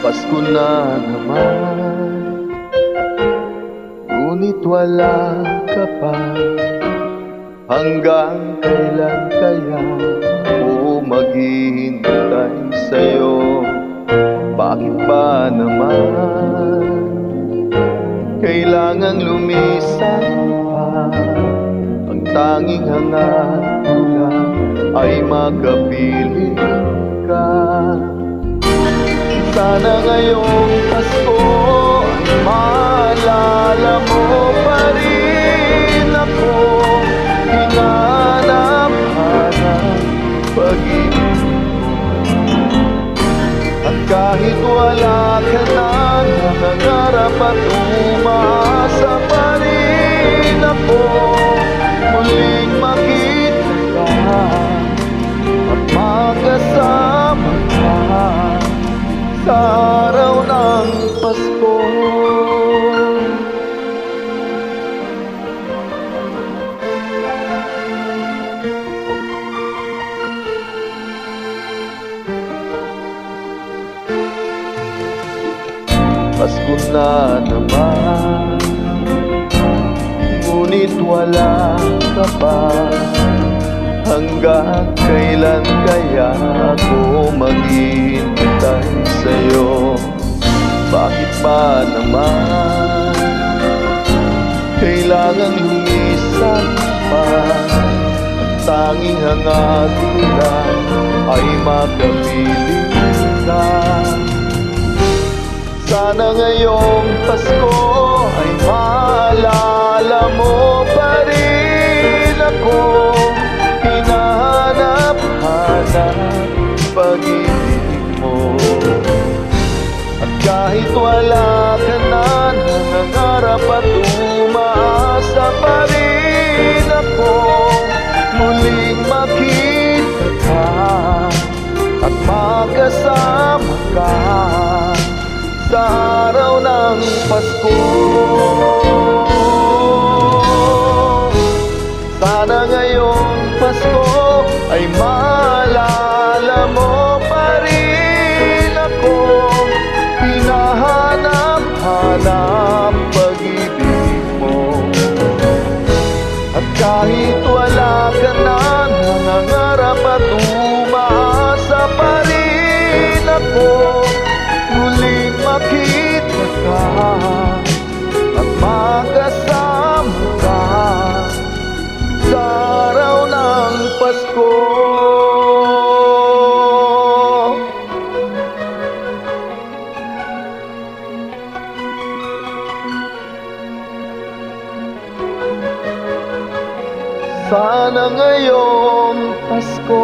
Pasko na naman, ngunit wala ka pa. Hanggang kailan kaya ako maghihintay sa'yo? Bakit ba naman kailangang lumisan pa? Ang tanging hangat ko lang ay makapiling ka. Sana ngayong Pasko ay maalala mo pa rin ako. Hinanap-hanap pag-ibig mo. At kahit wala ka na, nangangarap at umaasa pa rin ako. Muling makita ka at magkasama ka sa araw ng Pasko. Pasko na naman, ngunit wala ka pa. Hanggang kailan kaya ako maghihintay sa'yo? Bakit ba naman kailangan lumisan pa? Ang tanging hangat ko lang ay makapiling ka. Sana ngayong Pasko ay maalala mo pa rin ako. Hinahanap-hanap pag-ibig mo. At kahit wala ka na, nangangarap at umaasa pa rin ako. Muling makita ka at magkasama ka sa araw ng Pasko. Sana ngayong Pasko ay maalala mo pa rin ako. Hinahanap-hanap pag-ibig mo. At kahit wala ka na, nangangarap at umaasa pa rin ako. Muling makita ka at magkasama ka sa araw ng Pasko. Sana ngayong Pasko